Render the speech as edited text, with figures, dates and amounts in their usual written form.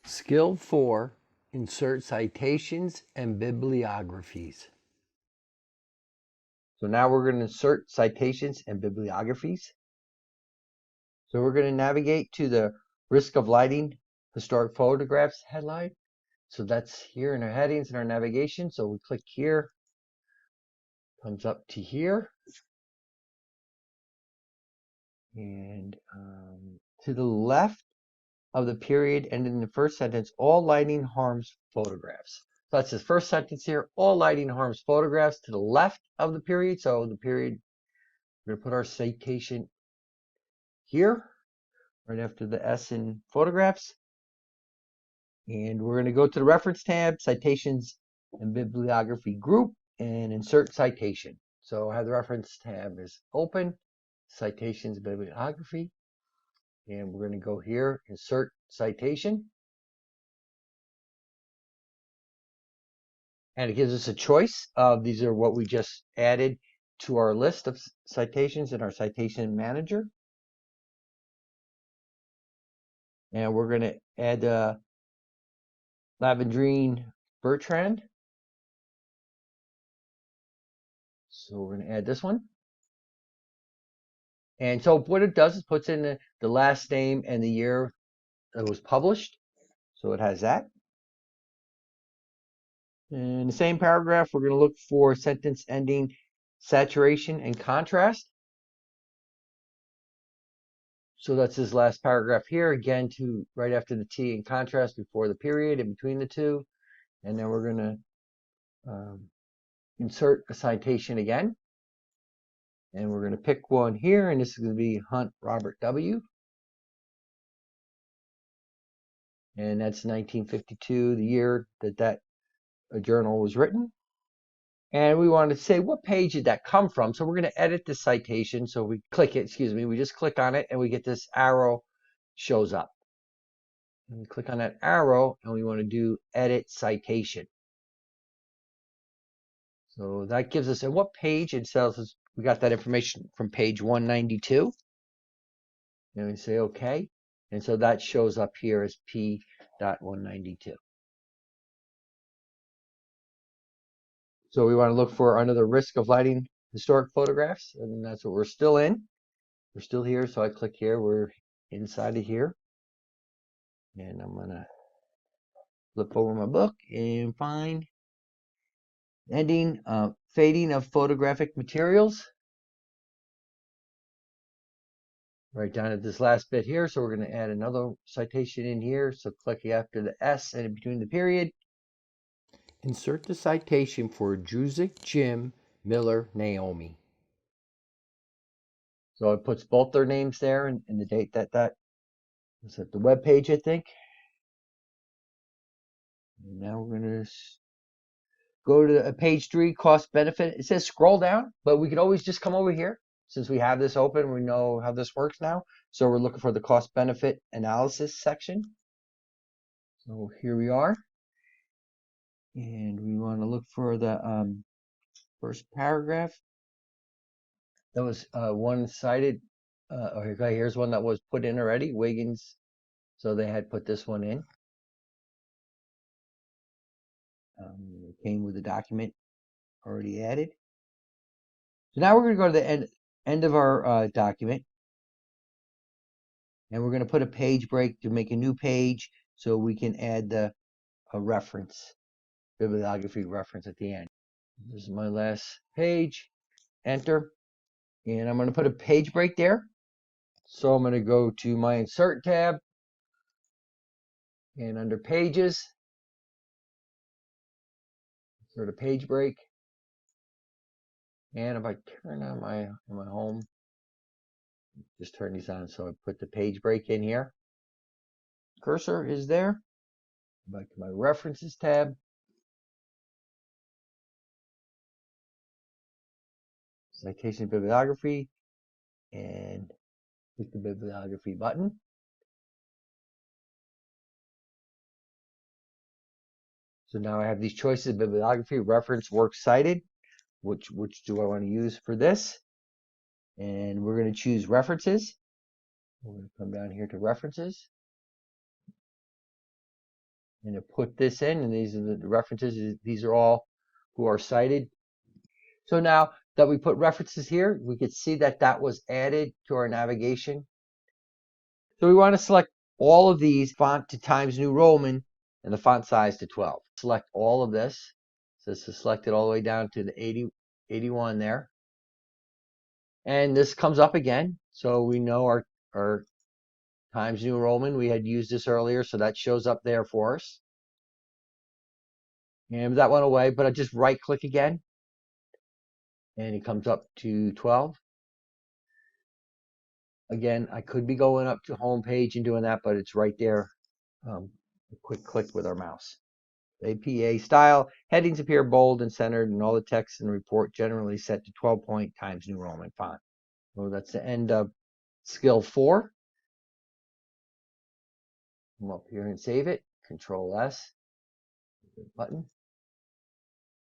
Skill 4, insert citations and bibliographies. So now we're going to insert citations and bibliographies. So we're going to navigate to the Risk of Lighting Historic Photographs headline. So that's here in our headings and our navigation. So we click here, comes up to here. And to the left of the period ending in the first sentence, all lighting harms photographs. So that's the first sentence here. All lighting harms photographs to the left of the period. So the period, we're going to put our citation here, right after the S in photographs. And we're going to go to the reference tab, citations and bibliography group, and insert citation. So I have the reference tab is open, citations and bibliography. And we're going to go here, insert citation. And it gives us a choice of these are what we just added to our list of citations in our citation manager. And we're going to add Lavendrine Bertrand. So we're going to add this one. And so what it does is puts in the last name and the year that was published. So it has that. In the same paragraph, we're going to look for sentence ending saturation and contrast. So that's this last paragraph here, again, to right after the T in contrast, before the period, in between the two. And then we're going to insert a citation again. And we're going to pick one here, and this is going to be Hunt Robert W. And that's 1952, the year that journal was written. And we want to say what page did that come from. So we're going to edit the citation. So we click it, we just click on it and we get this arrow shows up. And we click on that arrow and we want to do edit citation. So that gives us at what page it tells us we got that information from page 192. And we say okay. And so that shows up here as P.192. So we want to look for another risk of lighting historic photographs, and that's what we're still in. We're still here, so I click here. We're inside of here. And I'm going to flip over my book and find ending fading of photographic materials. Right down at this last bit here. So we're going to add another citation in here. So click after the S and in between the period. Insert the citation for Juzik, Jim, Miller, Naomi. So it puts both their names there and the date that was at the web page, I think. And now we're going to go to page 3, cost benefit. It says scroll down, but we could always just come over here. Since we have this open, we know how this works now. So we're looking for the cost benefit analysis section. So here we are. And we want to look for the first paragraph. That was one cited. Okay, here's one that was put in already, Wiggins. So they had put this one in. It came with the document already added. So now we're going to go to the end of our document. And we're going to put a page break to make a new page so we can add the reference, bibliography reference at the end. This is my last page. Enter. And I'm going to put a page break there. So I'm going to go to my Insert tab. And under Pages, insert a page break. And if I turn on my home, just turn these on. So I put the page break in here. Cursor is there. Back to my References tab. Citation bibliography. And click the bibliography button. So now I have these choices: bibliography, reference, works cited. Which do I want to use for this? And we're going to choose references. We're going to come down here to references. And to put this in, and these are the references, these are all who are cited. So now that we put references here, we could see that that was added to our navigation. So we want to select all of these, font to Times New Roman and the font size to 12. Select all of this. So this is selected all the way down to the 81 there. And this comes up again. So we know our Times New Roman, we had used this earlier, so that shows up there for us. And that went away, but I just right click again. And it comes up to 12. Again, I could be going up to home page and doing that, but it's right there. A quick click with our mouse. APA style, headings appear bold and centered, and all the text in the report generally set to 12-point Times New Roman font. So that's the end of skill 4. Come up here and save it. Control S button.